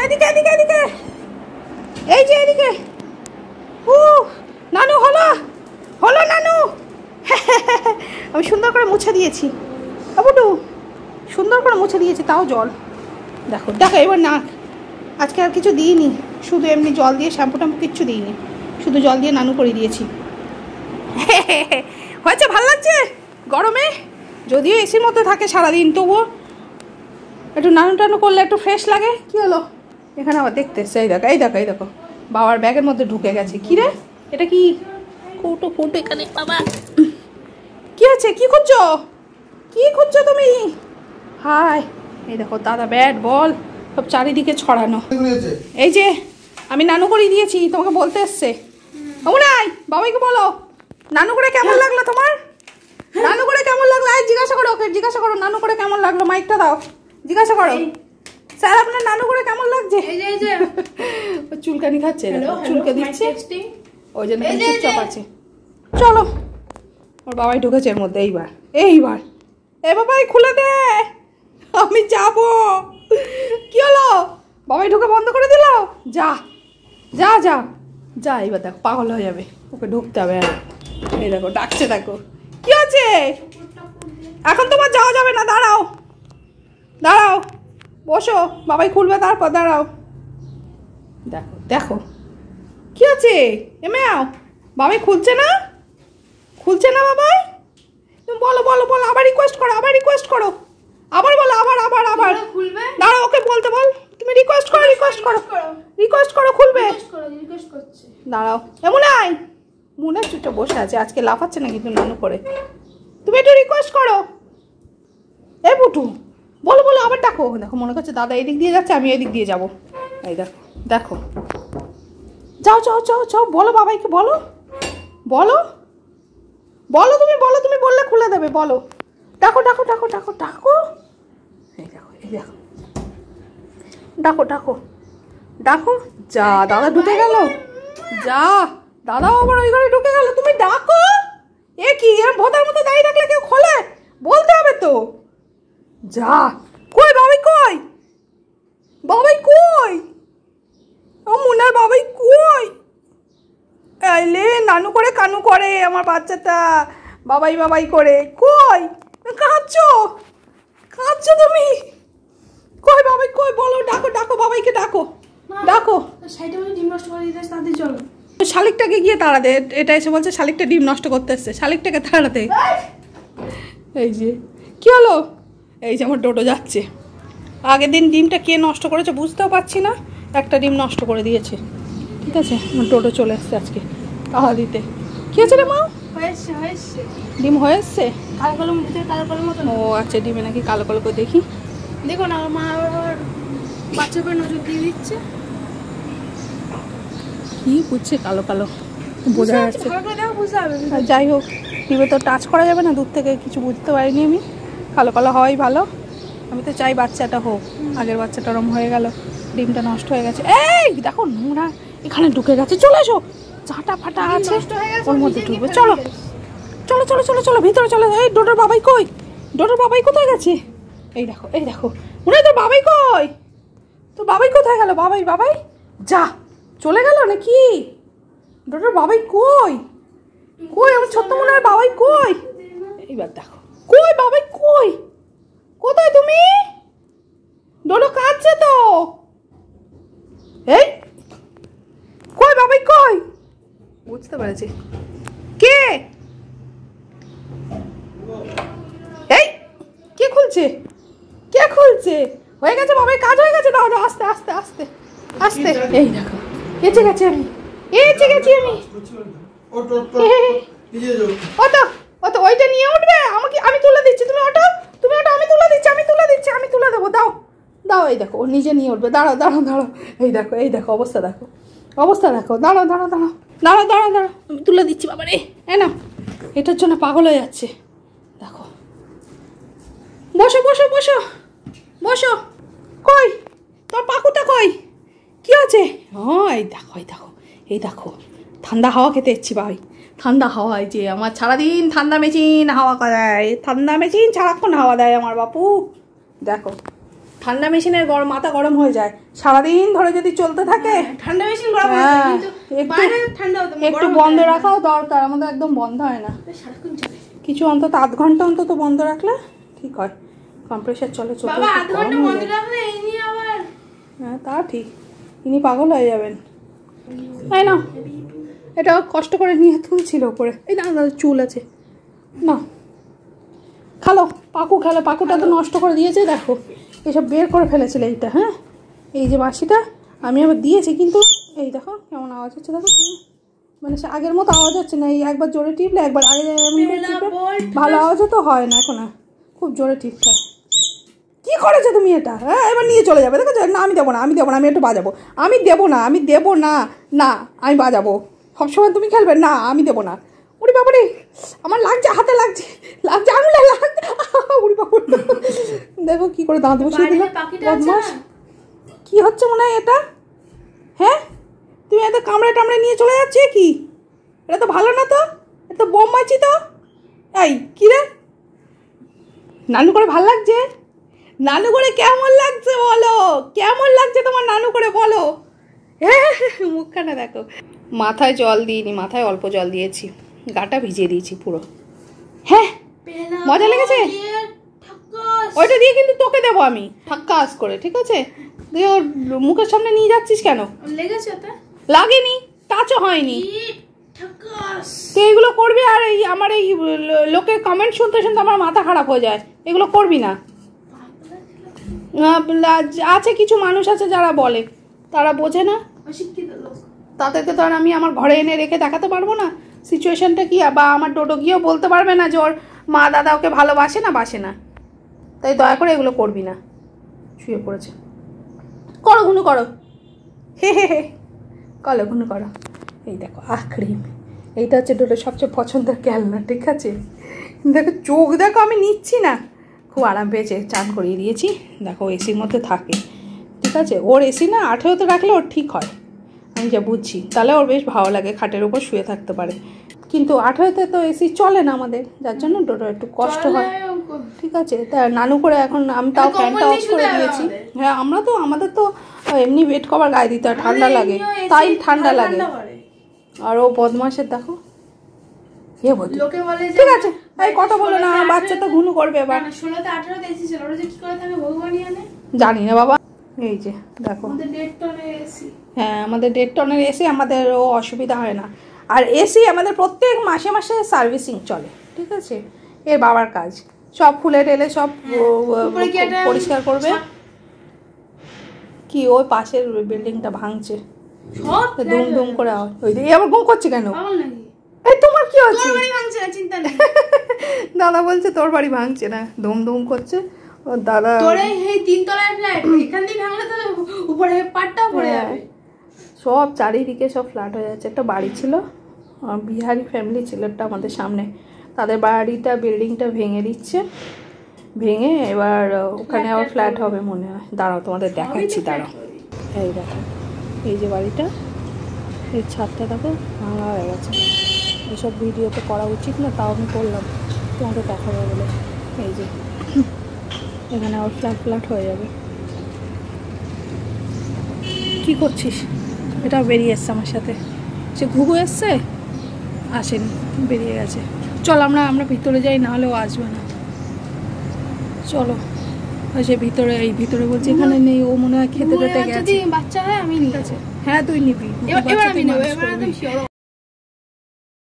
এদিকে এদিকে এদিকে, এই যে এদিকে। নানু হলো হলো নানু। আমি সুন্দর করে মুছে দিয়েছি বাবুটু, সুন্দর করে মুছে দিয়েছি, তাও জল। দেখো দেখো এবার নাক। আজকে আর কিছু দিইনি, শুধু এমনি জল দিয়ে, শ্যাম্পু ট্যাম্পু কিচ্ছু দিইনি, শুধু জল দিয়ে নানু করে দিয়েছি। হয়েছে, ভালো লাগছে গরমে, যদিও এসির মধ্যে থাকে সারাদিন, তবুও একটু নানু টানু করলে একটু ফ্রেশ লাগে। কি হলো এখানে আবার দেখতে এসছে, এই দেখো এই দেখো এই দেখো, বাবার ব্যাগের মধ্যে ঢুকে গেছে। কি রে এটা কি? কৌটো কৌটো এখানে বাবা। কি আছে? কি খুঁজছো? কি খুঁজছো তুমি? হাই, এই দেখো দাদা ব্যাট বল সব চারিদিকে ছড়ানো। এই যে আমি নানু করে দিয়েছি, তোমাকে বলতে এসছে। নাই বাবাইকে বলো নানু করে কেমন লাগলো তোমার, নানু করে কেমন লাগলো? এই জিজ্ঞাসা করো ওকে, জিজ্ঞাসা করো নানু করে কেমন লাগলো, মাইকটা দাও, জিজ্ঞাসা করো স্যার আপনার নানু করে কেমন লাগছে। চুলকানি খাচ্ছে, চুলকে দিচ্ছে, ওই জন্য চুপচাপ আছে। চলো, ওর বাবাই ঢুকেছে এর মধ্যে। এইবার এইবার এ বাবাই খুলে দে, আমি যাবো। কি হলো? বাবাই ঢুকে বন্ধ করে দিল। যা যা যা যা, এবার দেখো পাগল হয়ে যাবে, ওকে ঢুকতে হবে। এই দেখো ডাকছে, দেখো কি আছে। এখন তোমার যাওয়া যাবে না, দাঁড়াও দাঁড়াও, বসো, বাবাই খুলবে তারপর, দাঁড়াও। দেখো দেখো কি আছে। এমেও বাবাই খুলছে না, খুলছে না বাবাই। তুমি বলো বলো বলো, আবার রিকোয়েস্ট করো, আবার রিকোয়েস্ট করো, আবার বলো, আবার আবার আবার খুলবে। দাঁড়াও ওকে বলতে বল, তুমি রিকোয়েস্ট করো, রিকোয়েস্ট করো, রিকোয়েস্ট করো, খুলবে। দাঁড়াও এমন আই, মনে চুপটা বসে আছে, আজকে লাফাচ্ছে না কিন্তু নানু করে। তুমি একটু রিকোয়েস্ট করো। এ বুটু বলো বলো, আবার ডাকো। দেখো মনে করছে দাদা এদিক দিয়ে যাচ্ছে, আমি এদিক দিয়ে যাবো। এই দেখো দেখো, যাও যাও যাও যাও, বলো বাবাইকে, বলো বলো বলো, তুমি বলো, তুমি বললে খুলে দেবে, বলো। ডাকো ডাকো ডাকো ডাকো ডাকো, এই দেখো এই দেখো, ডাকো ডাকো ডাকো। যা দাদা ঢুকে গেল, যা দাদাও আবার ওই ঘরে ঢুকে গেল। তুমি ডাকো। এ কি এর ভোতার মতো দাঁড়িয়ে থাকলে কেউ খোলে? বলতে হবে তো। যা, কই বাবাই, কই বাবাই, কই ও মুনার বাবাই, কই? এলে নানু করে কানু করে আমার বাচ্চাটা, বাবাই বাবাই করে। কই কাঁদছো, কাঁদছো তুমি? কই বাবাই, কই বলো, ডাকো ডাকো বাবাইকে, ডাকো ডাকো। শালিকটাকে গিয়ে তাড়াতে, এটা এসে বলছে শালিকটা ডিম নষ্ট করতে এসছে, শালিকটাকে তাড়াতে। এই যে কি হলো, এই যে আমার ডোডো যাচ্ছে। আগের দিন ডিমটা কে নষ্ট করেছে বুঝতেও পারছি না, একটা ডিম নষ্ট করে দিয়েছে। ঠিক আছে, আমার ডোডো চলে এসছে আজকে তাহা দিতে। কি আছে রে মা? ডিম হয়ে এসছে, কালো কালো মতো। ও আচ্ছা, ডিমে নাকি কালো কালো করে, দেখি। দেখো না মা আবার বাচ্চার উপরে নজর দিয়ে দিচ্ছে। কি বুঝছে কালো কালো, বোঝা যাচ্ছে। যাই হোক, ডিমে তো টাচ করা যাবে না, দূর থেকে কিছু বুঝতে পারিনি আমি। কালো কালো হওয়াই ভালো, আমি তো চাই বাচ্চাটা হোক। আগের বাচ্চাটা ওরম হয়ে গেল, ডিমটা নষ্ট হয়ে গেছে। এই দেখো নোংরা এখানে ঢুকে গেছে, চলে এসো, ঝাঁটা ফাটা আছে ওর মধ্যে ঢুকবে। চলো চলো চলো চলো চলো ভিতরে চলো। এই ডোডোর বাবাই কই, ডোডোর বাবাই কোথায় গেছে? এই দেখো এই দেখো, মনে হয় তোর বাবাই কই, তোর বাবাই কোথায় গেল? বাবাই বাবাই যা চলে গেল নাকি? ডোডোর বাবাই কই, কই আমার ছোট্ট মনে হয় বাবাই কই? এইবার দেখো কই বাবাই, কই কোথায় তুমি? ডোডো কাঁদছে তো। এই কই বাবাই, কই? বুঝতে পেরেছি কে। এই কে খুলছে, কে খুলছে? হয়ে গেছে বাবাই, কাজ হয়ে গেছে। দাও আস্তে আস্তে আস্তে আস্তে। এই দেখো এসে গেছি আমি, এসে গেছি আমি। ওটো ওটো, ওইটা নিয়ে উঠবে আমাকে, আমি তুলে দিচ্ছি। তুমি ওটো, তুমি ওটো, আমি তুলে দিচ্ছি, আমি তুলে দিচ্ছি, আমি তুলে দেবো। দাও দাও, এই দেখো ও নিজে নিয়ে উঠবে। দাঁড়াও দাঁড়াও দাঁড়াও, এই দেখো এই দেখো অবস্থা, দেখো অবস্থা দেখো। দাঁড়াও দাঁড়াও দাঁড়াও দাঁড়াও দাঁড়াও দাঁড়াও, আমি তুলে দিচ্ছি। বাবা রে, না এটার জন্য পাগল হয়ে যাচ্ছে। দেখো বসো বসো বসো বসো। কই তোর পাকুটা কই? কি আছে? হ্যাঁ এই দেখো এই দেখো এই দেখো, ঠান্ডা হাওয়া খেতে এসছি ভাই। ঠান্ডা হাওয়া, এই যে আমার সারাদিন ঠান্ডা মেশিন হাওয়া দেয়, ঠান্ডা মেশিন সারাক্ষণ হাওয়া দেয় আমার বাপু। দেখো ঠান্ডা মেশিনের গরম মাথা গরম হয়ে যায় সারাদিন ধরে যদি চলতে থাকে। ঠান্ডা মেশিন গরম হয়ে যায় কিন্তু বাইরে ঠান্ডা হতো, একটু বন্ধ রাখাও দরকার, আমাদের একদম বন্ধ হয় না, সারাক্ষণ চলে। কিছু অন্তত আধ ঘন্টা অন্তত বন্ধ রাখলে ঠিক হয়। কম্প্রেসার চলে চলে বাবা আধ ঘন্টা বন্ধ রাখলে এই নিয়ে আবার। হ্যাঁ তা ঠিক, ইনি পাগল হয়ে যাবেন। তাই না, এটা কষ্ট করে নিয়ে তুলছিল উপরে, এই না চুল আছে না, খালো পাকু খেলো, পাকুটা তো নষ্ট করে দিয়েছে, দেখো এসব বের করে ফেলেছিল এইটা। হ্যাঁ এই যে বাঁশিটা আমি আবার দিয়েছি, কিন্তু এই দেখো কেমন আওয়াজ হচ্ছে, দেখো মানে সে আগের মতো আওয়াজ হচ্ছে না, এই একবার জোরে টিপলে একবার আগে ভালো আওয়াজও তো হয় না এখন, খুব জোরে টিপতে হয়। কি করেছো তুমি এটা? হ্যাঁ এবার নিয়ে চলে যাবে, দেখো না আমি দেবো না, আমি দেবো না, আমি একটু বাজাবো, আমি দেবো না, আমি দেবো না, না আমি বাজাবো, সবসময় তুমি খেলবে না, আমি দেবো না। উড়ি বাবারে আমার লাগছে, হাতে লাগছে, লাগছে আঙুলে লাগছে, উড়ি বাবা দেখো কি করে দাঁত বসিয়ে দিল বদমাস। কি হচ্ছে মনে হয় এটা? হ্যাঁ তুমি এত কামড়ে টামড়ে নিয়ে চলে যাচ্ছে কি? এটা তো ভালো না, তো এটা তো বোম মারছি তো। এই কি রে, নানু করে ভাল লাগছে? নানু করে কেমন লাগছে বলো, কেমন লাগছে তোমার নানু করে বলো? হ্যাঁ মুখখানা দেখো, মাথায় জল দিইনি, মাথায় অল্প জল দিয়েছি, গাটা ভিজিয়ে দিয়েছি পুরো। হ্যাঁ মজা লেগেছে, ওইটা দিয়ে কিন্তু তোকে দেবো আমি ঠাক্কাস করে, ঠিক আছে? দিয়ে ওর মুখের সামনে নিয়ে যাচ্ছিস কেন? লেগেছে? লাগেনি, টাচও হয়নি, তুই এগুলো করবি। আর এই আমার এই লোকের কমেন্ট শুনতে শুনতে আমার মাথা খারাপ হয়ে যায়, এগুলো করবি না। আছে কিছু মানুষ আছে যারা বলে, তারা বোঝে না, তাদেরকে তো আর আমি আমার ঘরে এনে রেখে দেখাতে পারবো না সিচুয়েশনটা কি, বা আমার ডোডো গিয়েও বলতে পারবে না যে ওর মা দাদা ওকে ভালোবাসে না বাসে না। তাই দয়া করে এগুলো করবি না। শুয়ে পড়েছে, করো ঘুনু করো, হে হে হে করো ঘুনু করো। এই দেখো ক্রিম, এইটা হচ্ছে ডোডোর সবচেয়ে পছন্দের খেলনা, ঠিক আছে? দেখো চোখ দেখো, আমি নিচ্ছি না, খুব আরাম পেয়েছে, চান করিয়ে দিয়েছি। দেখো এসির মধ্যে থাকে, ঠিক আছে? ওর এসি না 18তে রাখলে ওর ঠিক হয়, আমি যা বুঝছি, তাহলে ওর বেশ ভালো লাগে, খাটের উপর শুয়ে থাকতে পারে। কিন্তু 18তে তো এসি চলে না আমাদের, যার জন্য ডোডো একটু কষ্ট হয়, ঠিক আছে? তা নানু করে এখন আমি তাও ফ্যানটা অফ করে দিয়েছি। হ্যাঁ আমরা তো, আমাদের তো এমনি বেড কভার গায়ে দিতে হয়, ঠান্ডা লাগে, তাই ঠান্ডা লাগে। আর ও বদমাসের দেখো, ঠিক আছে এই কথা বলো না, বাচ্চা তো ঘুনু করবে এবার। জানি না বাবা, এই যে দেখো হ্যাঁ আমাদের 1.5 টনের এসি, আমাদের ও অসুবিধা হয় না। আর এসি আমাদের প্রত্যেক মাসে মাসে সার্ভিসিং চলে, ঠিক আছে? এর বাবার কাজ, সব খুলে টেলে সব পরিষ্কার করবে। কি ওই পাশের বিল্ডিংটা ভাঙছে, দুম দুম করে ওই দিকে আবার গো করছে কেন? এই তোমার কি হচ্ছে? দাদা বলছে তোর বাড়ি ভাঙছে না, ধুম ধুম করছে ওর দাদা। এই 3 তলার ফ্ল্যাট, এখান দিয়ে ভাঙলে তো উপরে পাটটাও পড়ে যাবে। সব চারিদিকে সব ফ্ল্যাট হয়ে যাচ্ছে। একটা বাড়ি ছিল, বিহারি ফ্যামিলি ছিল একটা আমাদের সামনে, তাদের বাড়িটা বিল্ডিংটা ভেঙে দিচ্ছে, ভেঙে এবার ওখানে আবার ফ্ল্যাট হবে মনে হয়। দাঁড়াও তোমাদের দেখাচ্ছি, দাঁড়াও। এই দেখো এই যে বাড়িটা, এই ছাদটা দেখো ভাঙা হয়ে গেছে। এসব ভিডিও তো করা উচিত না, তাও আমি করলাম তোমাকে দেখাবো বলে। এই যে এখানে আবার ফ্ল্যাট হয়ে যাবে। কি করছিস? এটা বেরিয়ে এসছে আমার সাথে, সে ঘুঘু এসছে, আসেনি, বেরিয়ে গেছে। চল আমরা ভিতরে যাই, না হলেও আসবে না। চলো সে ভিতরে, এই ভিতরে বলছে এখানে নেই, ও মনে হয় খেতে টেতে গেছে। বাচ্চা হয় আমি নিয়ে আছে। হ্যাঁ তুই নিবি, এবার আমি নেব, এবার একদম শিওর